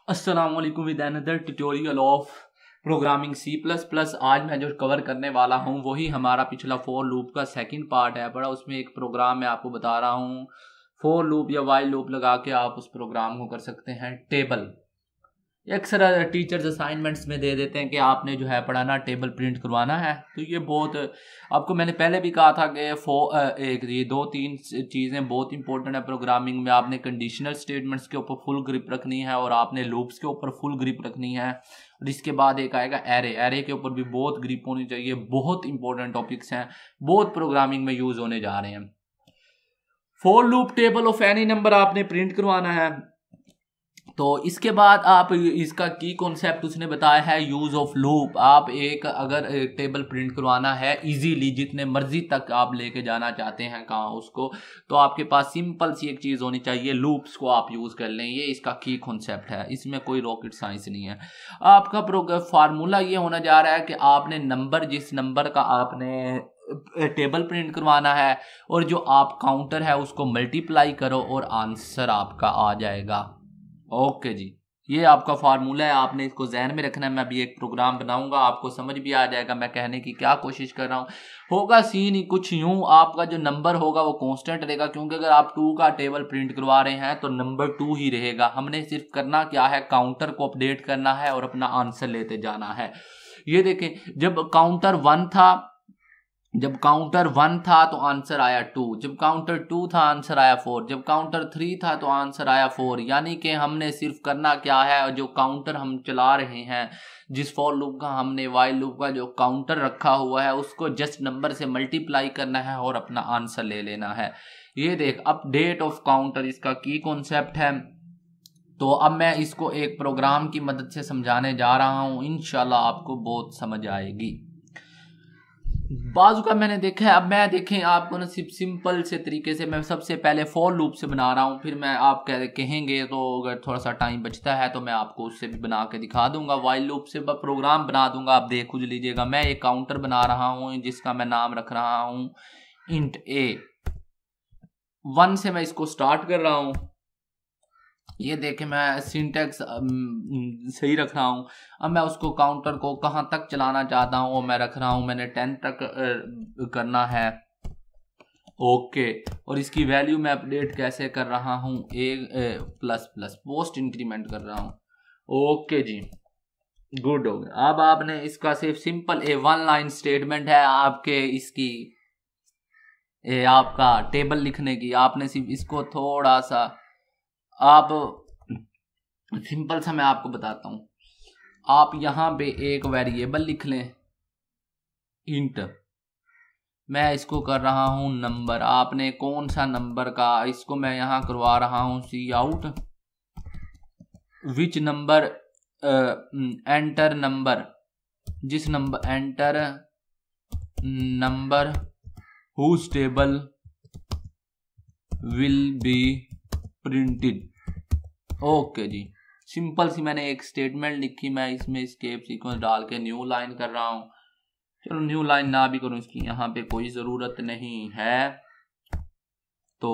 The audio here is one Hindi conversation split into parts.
अस्सलाम वालेकुम with another tutorial of programming C plus plus. आज मैं जो कवर करने वाला हूँ वही हमारा पिछला फॉर लूप का सेकंड पार्ट है। बड़ा उसमें एक प्रोग्राम मैं आपको बता रहा हूँ। फॉर लूप या वाइल लूप लगा के आप उस प्रोग्राम को कर सकते हैं टेबल। अक्सर टीचर्स असाइनमेंट्स में दे देते हैं कि आपने जो है पढ़ाना टेबल प्रिंट करवाना है। तो ये बहुत आपको मैंने पहले भी कहा था कि ये दो तीन चीज़ें बहुत इंपॉर्टेंट है प्रोग्रामिंग में। आपने कंडीशनल स्टेटमेंट्स के ऊपर फुल ग्रिप रखनी है और आपने लूप्स के ऊपर फुल ग्रिप रखनी है। और इसके बाद एक आएगा एरे के ऊपर भी बहुत ग्रिप होनी चाहिए। बहुत इंपॉर्टेंट टॉपिक्स हैं, बहुत प्रोग्रामिंग में यूज होने जा रहे हैं। For loop table of any number आपने प्रिंट करवाना है। तो इसके बाद आप इसका की कॉन्सेप्ट उसने बताया है यूज ऑफ लूप। आप अगर टेबल प्रिंट करवाना है इजीली, जितने मर्जी तक आप लेके जाना चाहते हैं कहाँ उसको, तो आपके पास सिंपल सी एक चीज होनी चाहिए, लूप्स को आप यूज कर लें। ये इसका की कॉन्सेप्ट है, इसमें कोई रॉकेट साइंस नहीं है। आपका फार्मूला ये होना जा रहा है कि आपने नंबर, जिस नंबर का आपने टेबल प्रिंट करवाना है और जो आप काउंटर है उसको मल्टीप्लाई करो और आंसर आपका आ जाएगा। ओके जी, ये आपका फार्मूला है, आपने इसको जहन में रखना है। मैं अभी एक प्रोग्राम बनाऊंगा, आपको समझ भी आ जाएगा मैं कहने की क्या कोशिश कर रहा हूँ। होगा सीन कुछ यूं, आपका जो नंबर होगा वो कांस्टेंट रहेगा, क्योंकि अगर आप 2 का टेबल प्रिंट करवा रहे हैं तो नंबर 2 ही रहेगा। हमने सिर्फ करना क्या है, काउंटर को अपडेट करना है और अपना आंसर लेते जाना है। ये देखें, जब काउंटर 1 था तो आंसर आया 2, जब काउंटर 2 था आंसर आया 4, जब काउंटर 3 था तो आंसर आया 4। यानी कि हमने सिर्फ करना क्या है, जो काउंटर हम चला रहे हैं, जिस फॉर लूप का हमने वाइल लूप का जो काउंटर रखा हुआ है उसको जस्ट नंबर से मल्टीप्लाई करना है और अपना आंसर ले लेना है। ये देख, अपडेट ऑफ काउंटर इसका की कॉन्सेप्ट है। तो अब मैं इसको एक प्रोग्राम की मदद से समझाने जा रहा हूँ, इंशाल्लाह आपको बहुत समझ आएगी। बाजू का मैंने देखा है। अब मैं देखें आपको ना सिर्फ सिंपल से तरीके से मैं सबसे पहले फॉर लूप से बना रहा हूँ, फिर मैं आप कहेंगे तो अगर थोड़ा सा टाइम बचता है तो मैं आपको उससे भी बना के दिखा दूंगा। वाइल लूप से प्रोग्राम बना दूंगा, आप देख लीजिएगा। मैं एक काउंटर बना रहा हूँ जिसका मैं नाम रख रहा हूँ इंट ए। 1 से मैं इसको स्टार्ट कर रहा हूँ। ये देखें, मैं सिंटेक्स सही रख रहा हूँ। अब मैं उसको काउंटर को कहाँ तक चलाना चाहता हूँ वो मैं रख रहा हूँ, मैंने 10 तक करना है। ओके, और इसकी वैल्यू मैं अपडेट कैसे कर रहा हूँ, प्लस पोस्ट इंक्रीमेंट कर रहा हूँ। ओके जी, गुड हो गया। अब आपने इसका सिर्फ सिंपल 1 लाइन स्टेटमेंट है आपके इसकी आपका टेबल लिखने की। आपने सिर्फ इसको थोड़ा सा आप सिंपल सा मैं आपको बताता हूं। आप यहां पे एक वेरिएबल लिख लें इंट, मैं इसको कर रहा हूं नंबर। आपने कौन सा नंबर का, इसको मैं यहां करवा रहा हूं cout which number enter number, जिस number enter number whose table will be printed. Okay जी, सिंपल सी मैंने एक स्टेटमेंट लिखी। मैं इसमें एस्केप सीक्वेंस डाल के न्यू लाइन कर रहा हूँ। चलो न्यू लाइन ना भी करूँ, इसकी यहाँ पे कोई ज़रूरत नहीं है। तो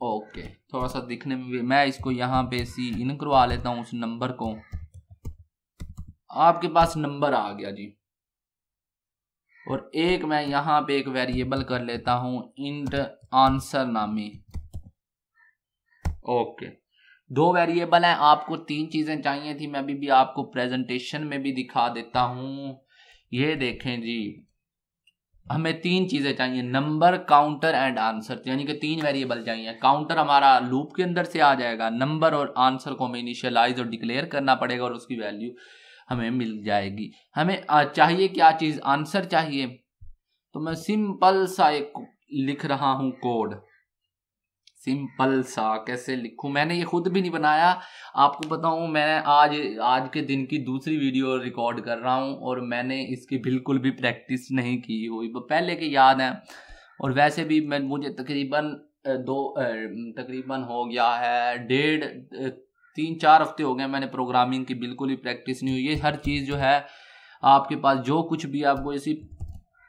ओके, थोड़ा सा दिखने में भी मैं इसको यहाँ पे सी इन करवा लेता हूँ उस नंबर को। आपके पास नंबर आ गया जी। और एक मैं यहाँ पे एक वेरिएबल कर लेता हूँ इंट आंसर नामी। ओके, 2 वेरिएबल हैं, आपको 3 चीजें चाहिए थी। मैं भी आपको प्रेजेंटेशन में भी दिखा देता हूं। ये देखें जी, हमें 3 चीजें चाहिए, नंबर, काउंटर एंड आंसर। यानी कि 3 वेरिएबल चाहिए। काउंटर हमारा लूप के अंदर से आ जाएगा, नंबर और आंसर को हमें इनिशियलाइज और डिक्लेयर करना पड़ेगा और उसकी वैल्यू हमें मिल जाएगी। हमें चाहिए क्या चीज, आंसर चाहिए। तो मैं सिंपल सा एक लिख रहा हूं कोड। सिंपल सा कैसे लिखूं, मैंने ये खुद भी नहीं बनाया। आपको बताऊं, मैं आज के दिन की दूसरी वीडियो रिकॉर्ड कर रहा हूं और मैंने इसकी बिल्कुल भी प्रैक्टिस नहीं की हुई, पहले की याद है। और वैसे भी मुझे तकरीबन हो गया है 3-4 हफ्ते हो गए मैंने प्रोग्रामिंग की बिल्कुल ही प्रैक्टिस नहीं हुई। ये हर चीज़ जो है आपके पास जो कुछ भी आपको इसी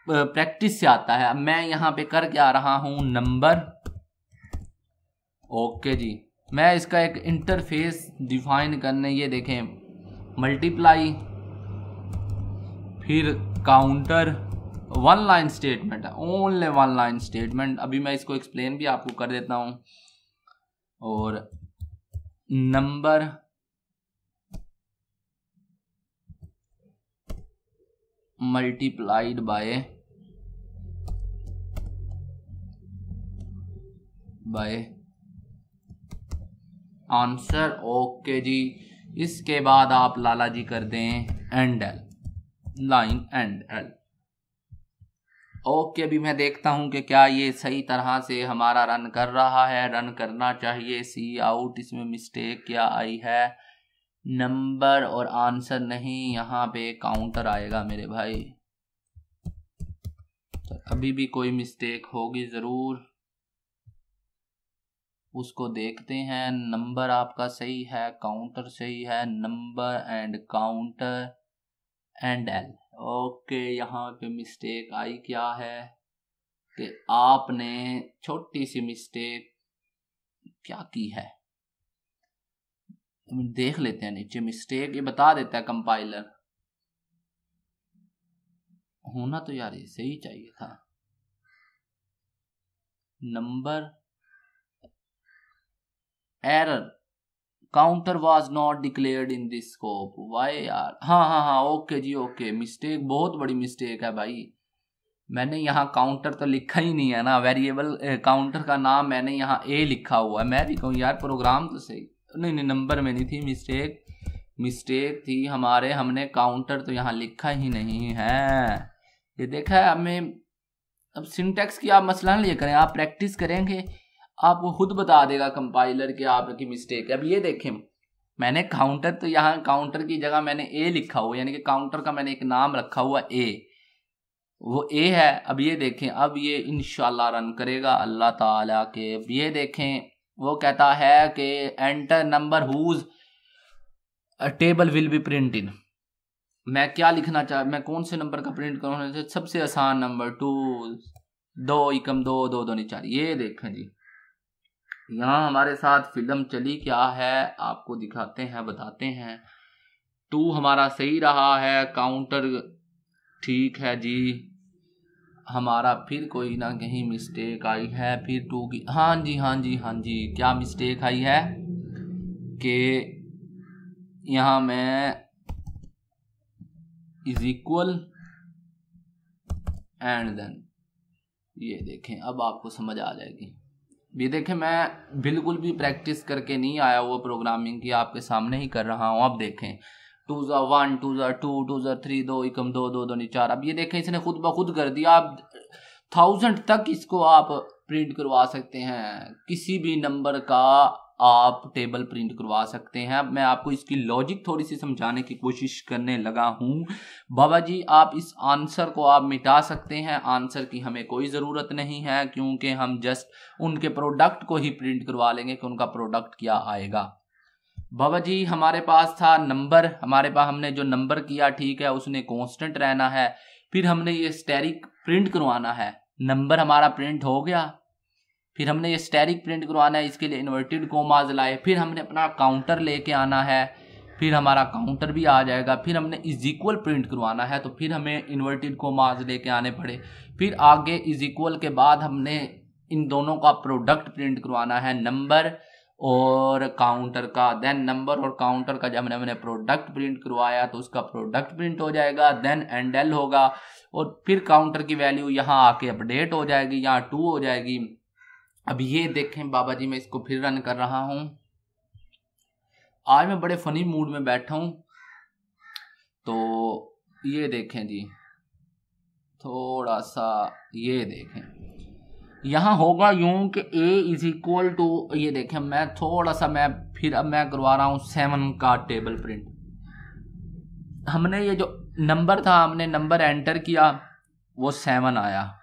प्रैक्टिस से आता है। मैं यहाँ पे कर क्या रहा हूँ, नंबर। ओके जी, मैं इसका एक इंटरफेस डिफाइन करने, ये देखें मल्टीप्लाई, फिर काउंटर, वन लाइन स्टेटमेंट है, ओनली वन लाइन स्टेटमेंट। अभी मैं इसको एक्सप्लेन भी आपको कर देता हूं। और number multiplied by answer. Okay जी, इसके बाद आप लाला जी कर दें end L, line end L. Okay, अभी मैं देखता हूं कि क्या ये सही तरह से हमारा रन कर रहा है। रन करना चाहिए। सी आउट, इसमें मिस्टेक क्या आई है, नंबर और आंसर नहीं, यहाँ पे काउंटर आएगा मेरे भाई। तो अभी भी कोई मिस्टेक होगी ज़रूर, उसको देखते हैं। नंबर आपका सही है, काउंटर सही है, number and counter and L. Okay, यहाँ पे मिस्टेक आई क्या है कि आपने छोटी सी मिस्टेक क्या की है, देख लेते हैं। नीचे मिस्टेक ये बता देता है कंपाइलर, होना तो यार ये सही चाहिए था। Number error, counter was not declared in this scope. Why यार, हाँ, ओके जी, ओके। मिस्टेक, बहुत बड़ी मिस्टेक है भाई। मैंने यहाँ काउंटर तो लिखा ही नहीं है ना, वेरिएबल काउंटर का नाम मैंने यहाँ ए लिखा हुआ है। मैं भी कहूँ यार प्रोग्राम तो सही, नहीं नंबर में नहीं थी मिस्टेक थी हमारे, हमने काउंटर तो यहाँ लिखा ही नहीं है। ये देखा है हमें। अब सिंटैक्स की आप मसला नहीं करें, आप प्रैक्टिस करेंगे आपको खुद बता देगा कंपाइलर कि आपकी मिस्टेक है। अब ये देखें, मैंने काउंटर तो यहाँ काउंटर की जगह मैंने ए लिखा हुआ, यानी कि काउंटर का मैंने एक नाम रखा हुआ ए, वो ए है। अब ये देखें, अब ये इंशाल्लाह रन करेगा अल्लाह ताला के। अब ये देखें, वो कहता है कि enter number whose table will be print in. मैं क्या लिखना चाह, मैं कौन से नंबर का प्रिंट करूँ? सबसे आसान नंबर 2, 2 एकम 2, 2 2 4। ये देखें जी, यहाँ हमारे साथ फिल्म चली क्या है आपको दिखाते हैं, बताते हैं। 2 हमारा सही रहा है, काउंटर ठीक है जी हमारा। फिर कोई ना कहीं मिस्टेक आई है, फिर 2 की, हाँ जी, क्या मिस्टेक आई है कि यहाँ मैं इज इक्वल एंड देन, ये देखें अब आपको समझ आ जाएगी। ये देखें, मैं बिल्कुल भी प्रैक्टिस करके नहीं आया हुआ प्रोग्रामिंग की, आपके सामने ही कर रहा हूँ। अब देखें 2 ज़ा 1, 2 ज़ा 2, 2 ज़ा 3, 2 एकम 2, 2 2 4। अब ये देखें, इसने खुद ब खुद कर दिया। आप 1000 तक इसको आप प्रिंट करवा सकते हैं, किसी भी नंबर का आप टेबल प्रिंट करवा सकते हैं। अब मैं आपको इसकी लॉजिक थोड़ी सी समझाने की कोशिश करने लगा हूँ। बाबा जी, आप इस आंसर को आप मिटा सकते हैं, आंसर की हमें कोई ज़रूरत नहीं है, क्योंकि हम जस्ट उनके प्रोडक्ट को ही प्रिंट करवा लेंगे कि उनका प्रोडक्ट क्या आएगा। बाबा जी, हमारे पास था नंबर, हमारे पास हमने जो नंबर किया ठीक है, उसने कांस्टेंट रहना है। फिर हमने ये स्टैटिक प्रिंट करवाना है, नंबर हमारा प्रिंट हो गया। फिर हमने ये स्टैटिक प्रिंट करवाना है, इसके लिए इन्वर्टेड कोमाज लाए। फिर हमने अपना काउंटर लेके आना है, फिर हमारा काउंटर भी आ जाएगा। फिर हमने इज इक्वल प्रिंट करवाना है, तो फिर हमें इन्वर्टेड कोमाज लेके आने पड़े। फिर आगे इज इक्वल के बाद हमने इन दोनों का प्रोडक्ट प्रिंट करवाना है, नंबर और काउंटर का। देन नंबर और काउंटर का जब हमने प्रोडक्ट प्रिंट करवाया तो उसका प्रोडक्ट प्रिंट हो जाएगा। देन एंड एल होगा, और फिर काउंटर की वैल्यू यहाँ आके अपडेट हो जाएगी, यहाँ 2 हो जाएगी। अब ये देखें बाबा जी, मैं इसको फिर रन कर रहा हूँ। आज मैं बड़े फनी मूड में बैठा हूँ, तो ये देखें जी, थोड़ा सा ये देखें, यहाँ होगा यूं कि a इज इक्वल टू, ये देखें मैं थोड़ा सा अब मैं करवा रहा हूँ 7 का टेबल प्रिंट। हमने ये जो नंबर था, हमने नंबर एंटर किया, वो 7 आया,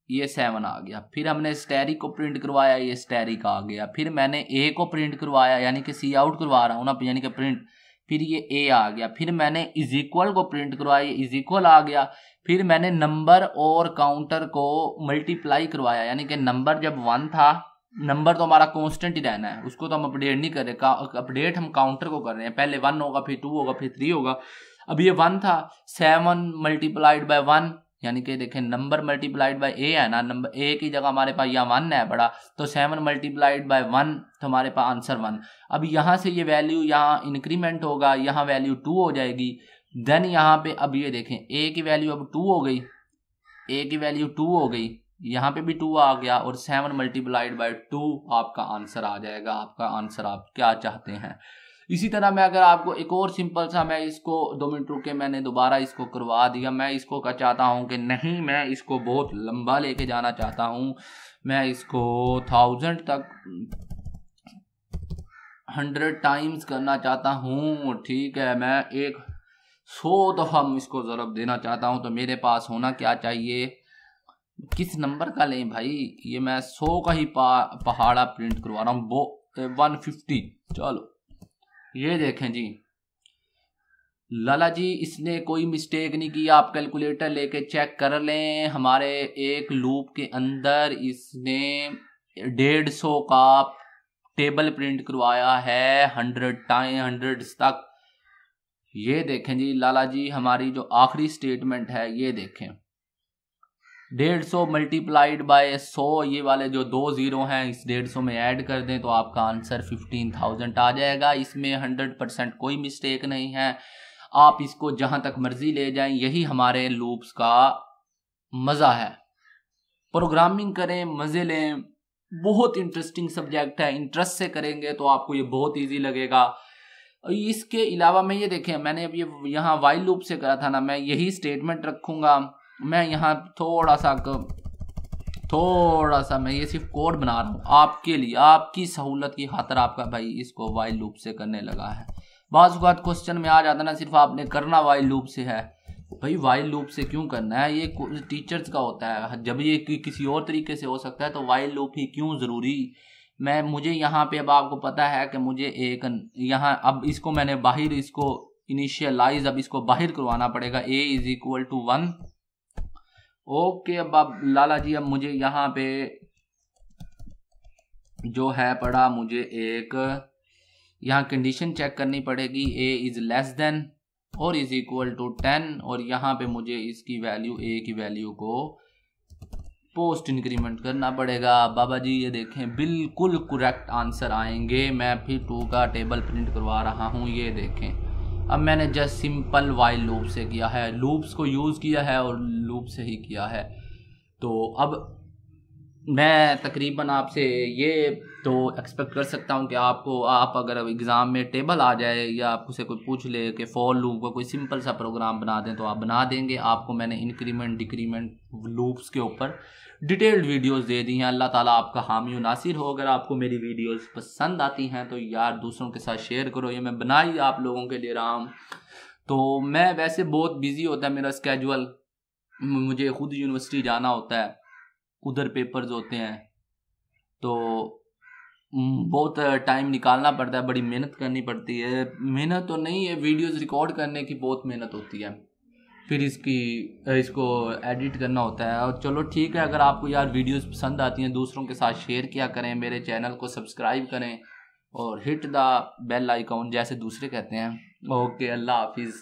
ये 7 आ गया। फिर हमने स्टैरिक को प्रिंट करवाया, ये स्टैरिक आ गया। फिर मैंने ए को प्रिंट करवाया, यानी कि सी आउट करवा रहा हूँ ना, यानी कि प्रिंट, फिर ये ए आ गया। फिर मैंने इज इक्वल को प्रिंट करवाया, ये इज इक्वल आ गया। फिर मैंने नंबर और काउंटर को मल्टीप्लाई करवाया, यानी कि नंबर जब 1 था, नंबर तो हमारा कांस्टेंट ही रहना है, उसको तो हम अपडेट नहीं कर रहे, अपडेट हम काउंटर को कर रहे हैं। पहले 1 होगा, फिर 2 होगा, फिर 3 होगा। अब ये 1 था, 7 मल्टीप्लाइड बाय 1, यानी कि देखें नंबर मल्टीप्लाइड बाय ए है ना, नंबर ए की जगह हमारे पास यहाँ 1 है बड़ा, तो 7 मल्टीप्लाइड बाय 1 तो हमारे पास आंसर 1। अब यहाँ से ये वैल्यू यहाँ इंक्रीमेंट होगा, यहाँ वैल्यू 2 हो जाएगी। देन यहाँ पे अब ये देखें ए की वैल्यू अब 2 हो गई, ए की वैल्यू 2 हो गई, यहाँ पे भी 2 आ गया, और 7 मल्टीप्लाइड बाय 2 आपका आंसर आ जाएगा। आपका आंसर आप क्या चाहते हैं। इसी तरह मैं अगर आपको एक और सिंपल सा, मैं इसको 2 मिनट रुक के मैंने दोबारा इसको करवा दिया। मैं इसको क्या चाहता हूँ कि नहीं, मैं इसको बहुत लंबा लेके जाना चाहता हूँ, मैं इसको 1000 तक 100 टाइम्स करना चाहता हूँ। ठीक है, मैं एक 100 दफ़ा इसको ज़रब देना चाहता हूँ। तो मेरे पास होना क्या चाहिए, किस नंबर का लें भाई, ये मैं 100 का ही पहाड़ा प्रिंट करवा रहा हूँ, 150। चलो ये देखें जी, लाला जी इसने कोई मिस्टेक नहीं की, आप कैलकुलेटर लेके चेक कर लें। हमारे एक लूप के अंदर इसने 150 का टेबल प्रिंट करवाया है 100 तक। ये देखें जी लाला जी, हमारी जो आखिरी स्टेटमेंट है ये देखें, 150 मल्टीप्लाइड बाय 100, ये वाले जो 2 जीरो हैं इस 150 में ऐड कर दें तो आपका आंसर 15,000 आ जाएगा। इसमें 100% कोई मिस्टेक नहीं है। आप इसको जहां तक मर्जी ले जाएं, यही हमारे लूप्स का मज़ा है। प्रोग्रामिंग करें, मज़े लें, बहुत इंटरेस्टिंग सब्जेक्ट है। इंटरेस्ट से करेंगे तो आपको ये बहुत ईजी लगेगा। इसके अलावा मैं ये देखें, मैंने अब ये यहाँ वाइल लूप से करा था ना, मैं यही स्टेटमेंट रखूँगा। मैं यहाँ थोड़ा सा मैं ये सिर्फ कोड बना रहा हूँ आपके लिए, आपकी सहूलत की खातर। आपका भाई इसको वाइल लूप से करने लगा है। बाज़ औक़ात क्वेश्चन में आ जाता ना, सिर्फ आपने करना वाइल लूप से है। भाई वाइल लूप से क्यों करना है, ये टीचर्स का होता है। जब ये किसी और तरीके से हो सकता है तो वाइल लूप ही क्यों ज़रूरी। मुझे यहाँ पे अब आपको पता है कि मुझे एक यहाँ, अब इसको मैंने बाहर, इसको इनिशियलाइज, अब इसको बाहर करवाना पड़ेगा। a = 1। ओके, अब लाला जी, अब मुझे यहाँ पे जो है पड़ा, मुझे एक यहाँ कंडीशन चेक करनी पड़ेगी, a < और = 10, और यहाँ पे मुझे इसकी वैल्यू, a की वैल्यू को पोस्ट इंक्रीमेंट करना पड़ेगा। बाबा जी ये देखें बिल्कुल करेक्ट आंसर आएंगे। मैं फिर 2 का टेबल प्रिंट करवा रहा हूँ। ये देखें, अब मैंने जस्ट सिंपल वाइल लूप से किया है, लूप्स को यूज़ किया है और लूप से ही किया है। तो अब मैं तकरीबन आपसे ये तो एक्सपेक्ट कर सकता हूँ कि आप अगर एग्ज़ाम में टेबल आ जाए या आपको से कोई पूछ ले कि फॉर लूप का कोई सिंपल सा प्रोग्राम बना दें तो आप बना देंगे। आपको मैंने इंक्रीमेंट डिक्रीमेंट लूप्स के ऊपर डिटेल्ड वीडियोस दे दी हैं। अल्लाह ताला आपका हामी व नासिर हो। अगर आपको मेरी वीडियोस पसंद आती हैं तो यार दूसरों के साथ शेयर करो। ये मैं बनाई आप लोगों के लिए रहा हूँ। तो मैं वैसे बहुत बिजी होता है मेरा स्केजुअल, मुझे खुद यूनिवर्सिटी जाना होता है, उधर पेपर्स होते हैं, तो बहुत टाइम निकालना पड़ता है, बड़ी मेहनत करनी पड़ती है। मेहनत तो नहीं है, वीडियोस रिकॉर्ड करने की बहुत मेहनत होती है, फिर इसको एडिट करना होता है। और चलो ठीक है, अगर आपको यार वीडियोस पसंद आती हैं दूसरों के साथ शेयर किया करें, मेरे चैनल को सब्सक्राइब करें और हिट द बेल आइकॉन जैसे दूसरे कहते हैं। ओके, अल्लाह हाफिज़।